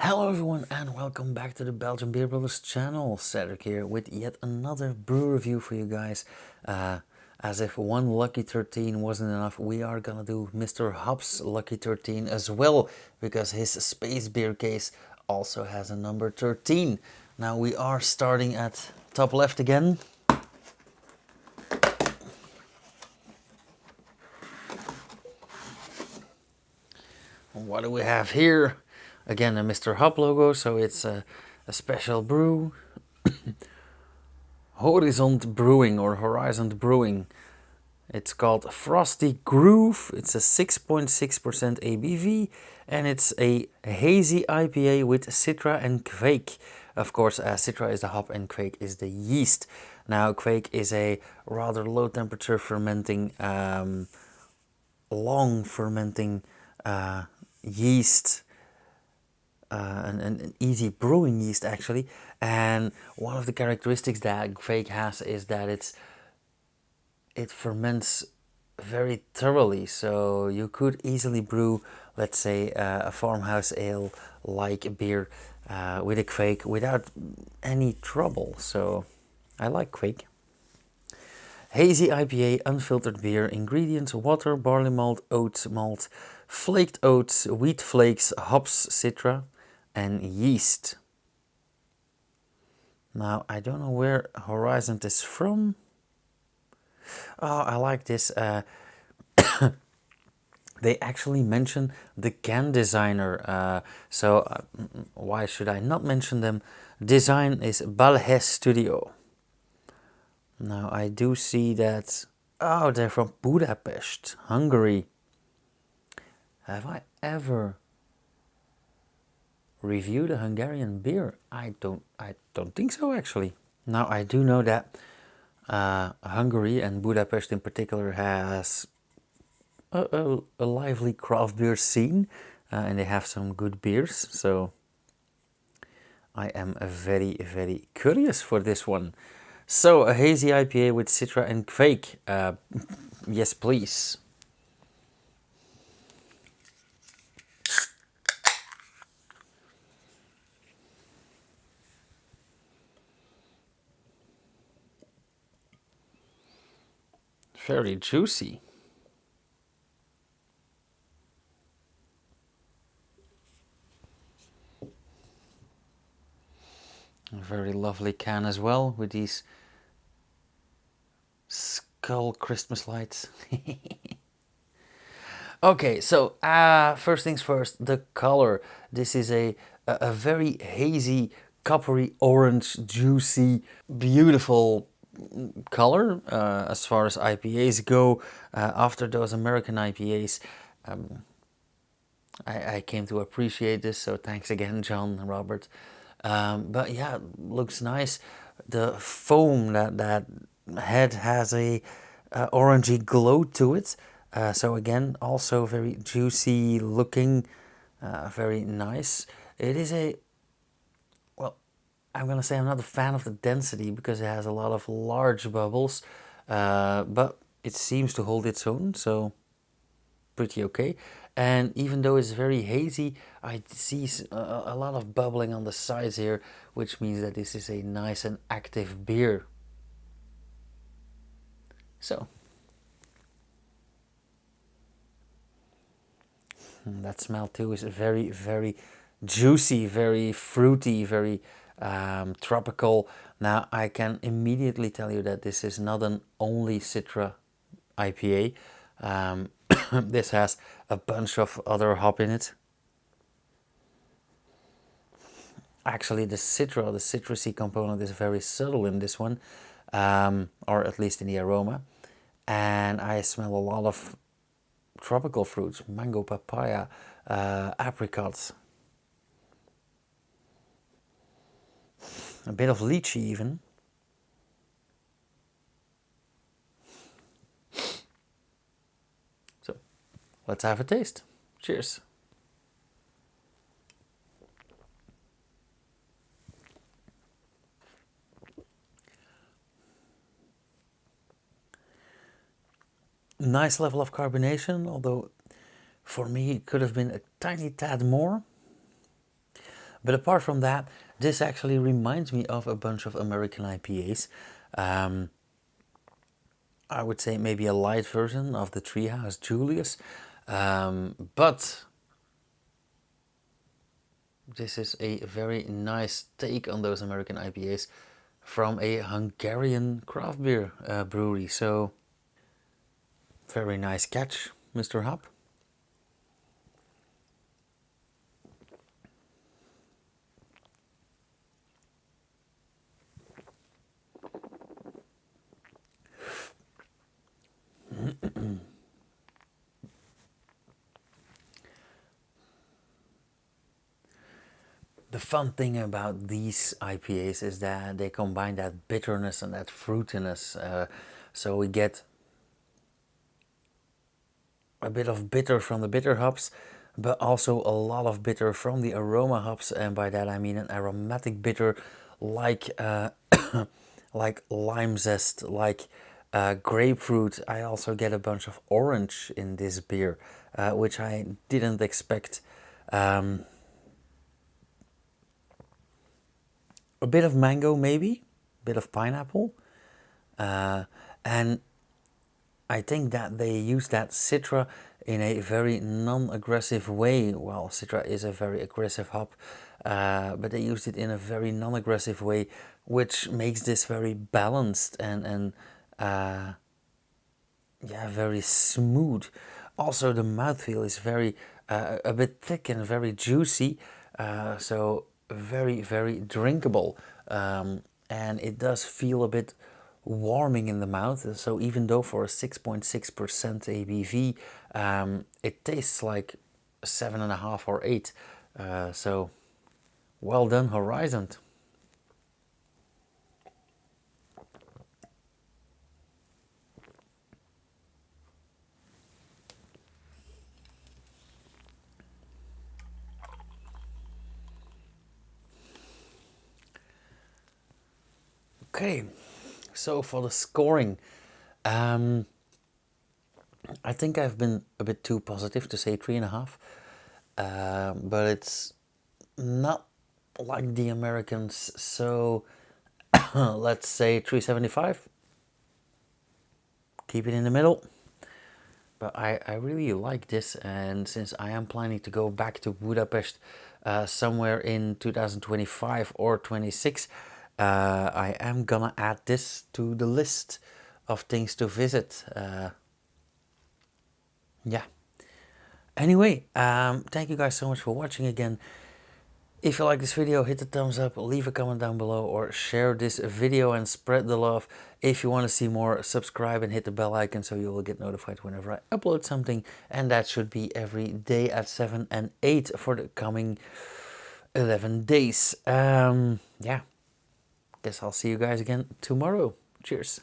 Hello everyone and welcome back to the Belgian Beer Brothers channel. Cedric here with yet another brew review for you guys. As if one Lucky 13 wasn't enough, we are gonna do Mr. Hop's Lucky 13 as well, because his space beer case also has a number 13. Now we are starting at top left again. What do we have here? Again, a Mr. Hop logo, so it's a special brew. Horizont Brewing or Horizont Brewing. It's called Frosty Groove. It's a 6.6% ABV and it's a hazy IPA with Citra and Quake. Of course, Citra is the hop and Quake is the yeast. Now, Quake is a rather low temperature fermenting, long fermenting yeast. An easy brewing yeast actually, and one of the characteristics that Quake has is that it ferments very thoroughly, so you could easily brew, let's say, a farmhouse ale like beer with a Quake without any trouble. So I like Quake. Hazy IPA, unfiltered beer. Ingredients: water, barley malt, oat malt, flaked oats, wheat flakes, hops, citra, and yeast. Now, I don't know where Horizont is from. Oh, I like this. They actually mention the can designer. Why should I not mention them? Design is Balhez Studio. Now, I do see that... Oh, they're from Budapest, Hungary. Have I ever reviewed a Hungarian beer? I don't think so, actually. Now, I do know that Hungary and Budapest in particular has a lively craft beer scene, and they have some good beers, so I am very, very curious for this one. So, a hazy IPA with Citra and Quake. Yes, please. Very juicy. A very lovely can as well, with these skull Christmas lights. Okay, so first things first, the color. This is a very hazy, coppery orange, juicy, beautiful color as far as IPAs go. After those American IPAs, I came to appreciate this, so thanks again, John and Robert. But yeah, looks nice. The foam, that head has a orangey glow to it. So again, also very juicy looking, very nice. It is well, I'm gonna say I'm not a fan of the density because it has a lot of large bubbles, but it seems to hold its own, so pretty okay. And even though it's very hazy, I see a lot of bubbling on the sides here, which means that this is a nice and active beer. So that smell too is very, very juicy, very fruity, very tropical. Now I can immediately tell you that this is not an only Citra IPA. This has a bunch of other hop in it. Actually, the citra, the citrusy component is very subtle in this one, or at least in the aroma. And I smell a lot of tropical fruits: mango, papaya, apricots, a bit of lychee even. So let's have a taste. Cheers. Nice level of carbonation, although for me it could have been a tiny tad more. But apart from that, this actually reminds me of a bunch of American IPAs. I would say maybe a light version of the Treehouse Julius, but this is a very nice take on those American IPAs from a Hungarian craft beer brewery. So very nice catch, Mr. Hop. The fun thing about these IPAs is that they combine that bitterness and that fruitiness. So we get a bit of bitter from the bitter hops, but also a lot of bitter from the aroma hops, and by that I mean an aromatic bitter like like lime zest, like grapefruit. I also get a bunch of orange in this beer, which I didn't expect. A bit of mango maybe, a bit of pineapple, and I think that they use that Citra in a very non-aggressive way. Well, Citra is a very aggressive hop, but they used it in a very non-aggressive way, which makes this very balanced and yeah, very smooth. Also, the mouthfeel is very a bit thick and very juicy, so very drinkable, and it does feel a bit warming in the mouth. So even though for a 6.6% ABV, it tastes like 7.5 or 8. So well done, Horizont. Okay, so for the scoring, I think I've been a bit too positive to say 3.5, but it's not like the Americans, so let's say 3.75. Keep it in the middle. But I really like this, and since I am planning to go back to Budapest somewhere in 2025 or 26, I am gonna add this to the list of things to visit. Yeah. Anyway, thank you guys so much for watching again. If you like this video, hit the thumbs up, leave a comment down below, or share this video and spread the love. If you want to see more, subscribe and hit the bell icon so you will get notified whenever I upload something. And that should be every day at 7 and 8 for the coming 11 days. Yeah, guess I'll see you guys again tomorrow. Cheers.